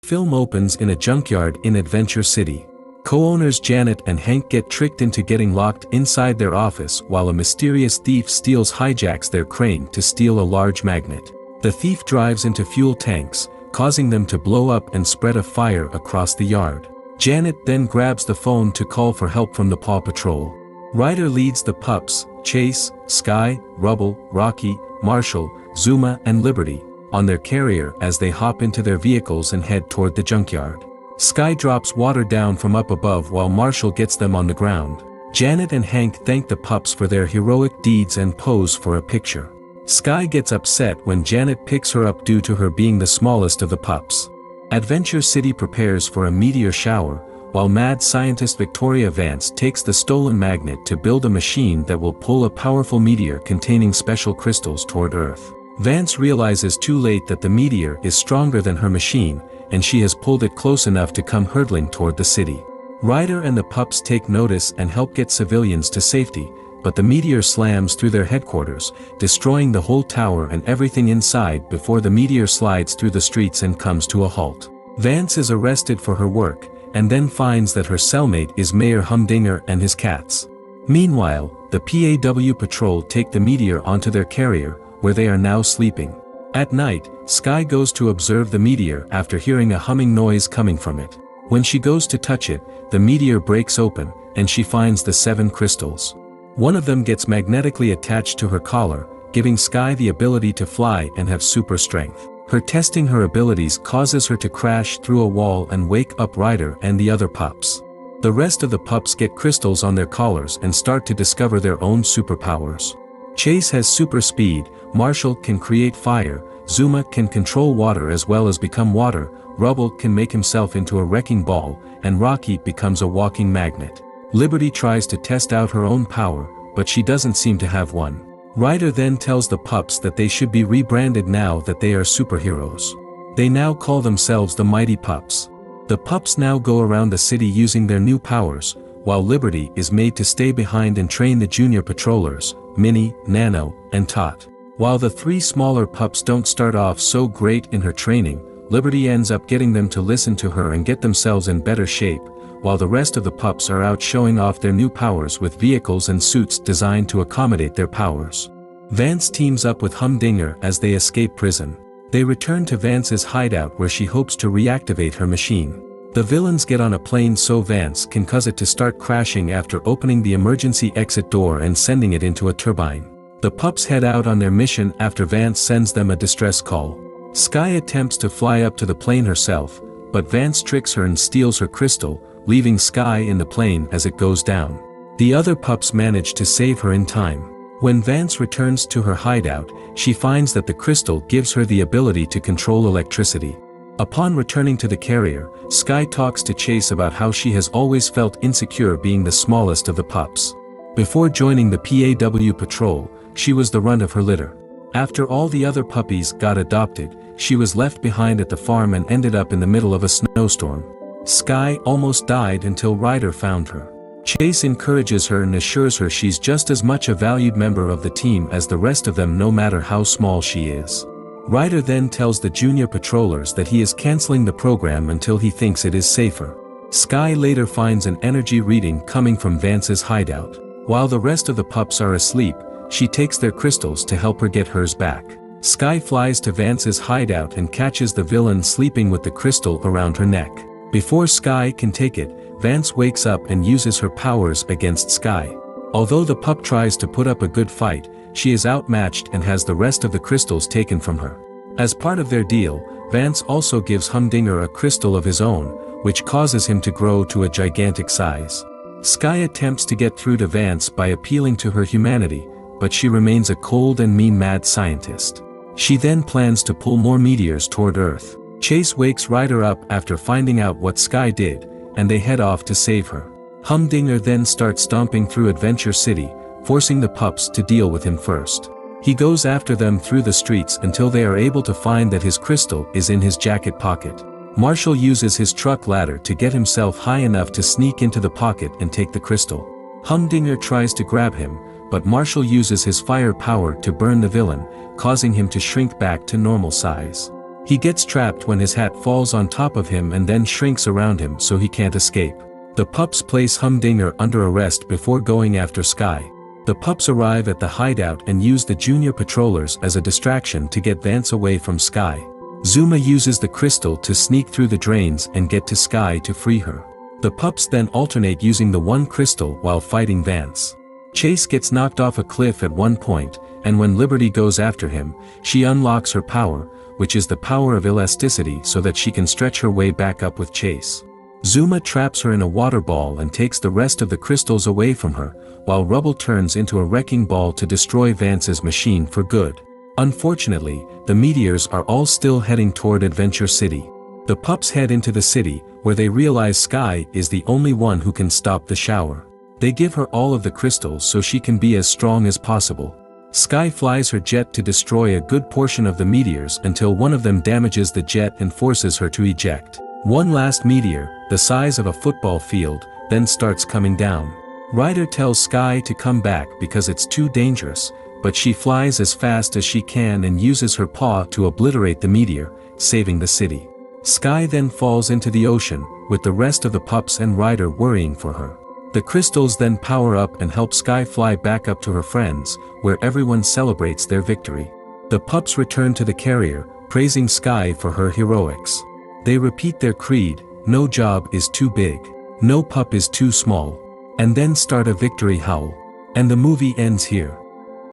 Film opens in a junkyard in Adventure City. Co-owners Janet and Hank get tricked into getting locked inside their office while a mysterious thief hijacks their crane to steal a large magnet. The thief drives into fuel tanks, causing them to blow up and spread a fire across the yard. Janet then grabs the phone to call for help from the Paw Patrol. Ryder leads the pups, Chase, Sky, Rubble, Rocky, Marshall, Zuma and Liberty, on their carrier as they hop into their vehicles and head toward the junkyard. Sky drops water down from up above while Marshall gets them on the ground. Janet and Hank thank the pups for their heroic deeds and pose for a picture. Sky gets upset when Janet picks her up due to her being the smallest of the pups. Adventure City prepares for a meteor shower, while mad scientist Victoria Vance takes the stolen magnet to build a machine that will pull a powerful meteor containing special crystals toward Earth. Vance realizes too late that the meteor is stronger than her machine, and she has pulled it close enough to come hurtling toward the city. Ryder and the pups take notice and help get civilians to safety, but the meteor slams through their headquarters, destroying the whole tower and everything inside before the meteor slides through the streets and comes to a halt. Vance is arrested for her work, and then finds that her cellmate is Mayor Humdinger and his cats. Meanwhile, the PAW Patrol take the meteor onto their carrier, where they are now sleeping. At night, Sky goes to observe the meteor after hearing a humming noise coming from it. When she goes to touch it, the meteor breaks open, and she finds the 7 crystals. One of them gets magnetically attached to her collar, giving Sky the ability to fly and have super strength. Her testing her abilities causes her to crash through a wall and wake up Ryder and the other pups. The rest of the pups get crystals on their collars and start to discover their own superpowers. Chase has super speed, Marshall can create fire, Zuma can control water as well as become water, Rubble can make himself into a wrecking ball, and Rocky becomes a walking magnet. Liberty tries to test out her own power, but she doesn't seem to have one. Ryder then tells the pups that they should be rebranded now that they are superheroes. They now call themselves the Mighty Pups. The pups now go around the city using their new powers, while Liberty is made to stay behind and train the junior patrollers, Minnie, Nano, and Tot. While the 3 smaller pups don't start off so great in her training, Liberty ends up getting them to listen to her and get themselves in better shape, while the rest of the pups are out showing off their new powers with vehicles and suits designed to accommodate their powers. Vance teams up with Humdinger as they escape prison. They return to Vance's hideout where she hopes to reactivate her machine. The villains get on a plane so Vance can cause it to start crashing after opening the emergency exit door and sending it into a turbine. The pups head out on their mission after Vance sends them a distress call. Sky attempts to fly up to the plane herself, but Vance tricks her and steals her crystal, leaving Sky in the plane as it goes down. The other pups manage to save her in time. When Vance returns to her hideout, she finds that the crystal gives her the ability to control electricity. Upon returning to the carrier, Sky talks to Chase about how she has always felt insecure being the smallest of the pups. Before joining the PAW Patrol, she was the runt of her litter. After all the other puppies got adopted, she was left behind at the farm and ended up in the middle of a snowstorm. Sky almost died until Ryder found her. Chase encourages her and assures her she's just as much a valued member of the team as the rest of them no matter how small she is. Ryder then tells the junior patrollers that he is canceling the program until he thinks it is safer. Sky later finds an energy reading coming from Vance's hideout. While the rest of the pups are asleep, she takes their crystals to help her get hers back. Sky flies to Vance's hideout and catches the villain sleeping with the crystal around her neck. Before Sky can take it, Vance wakes up and uses her powers against Sky. Although the pup tries to put up a good fight, she is outmatched and has the rest of the crystals taken from her. As part of their deal, Vance also gives Humdinger a crystal of his own, which causes him to grow to a gigantic size. Sky attempts to get through to Vance by appealing to her humanity, but she remains a cold and mean mad scientist. She then plans to pull more meteors toward Earth. Chase wakes Ryder up after finding out what Sky did, and they head off to save her. Humdinger then starts stomping through Adventure City, forcing the pups to deal with him first. He goes after them through the streets until they are able to find that his crystal is in his jacket pocket. Marshall uses his truck ladder to get himself high enough to sneak into the pocket and take the crystal. Humdinger tries to grab him, but Marshall uses his fire power to burn the villain, causing him to shrink back to normal size. He gets trapped when his hat falls on top of him and then shrinks around him so he can't escape. The pups place Humdinger under arrest before going after Sky. The pups arrive at the hideout and use the junior patrollers as a distraction to get Vance away from Sky. Zuma uses the crystal to sneak through the drains and get to Sky to free her. The pups then alternate using the one crystal while fighting Vance. Chase gets knocked off a cliff at one point, and when Liberty goes after him, she unlocks her power, which is the power of elasticity so that she can stretch her way back up with Chase. Zuma traps her in a water ball and takes the rest of the crystals away from her, while Rubble turns into a wrecking ball to destroy Vance's machine for good. Unfortunately, the meteors are all still heading toward Adventure City. The pups head into the city, where they realize Sky is the only one who can stop the shower. They give her all of the crystals so she can be as strong as possible. Sky flies her jet to destroy a good portion of the meteors until one of them damages the jet and forces her to eject. One last meteor, the size of a football field, then starts coming down. Ryder tells Sky to come back because it's too dangerous, but she flies as fast as she can and uses her paw to obliterate the meteor, saving the city. Sky then falls into the ocean, with the rest of the pups and Ryder worrying for her. The crystals then power up and help Sky fly back up to her friends, where everyone celebrates their victory. The pups return to the carrier, praising Sky for her heroics. They repeat their creed, no job is too big, no pup is too small, and then start a victory howl. And the movie ends here.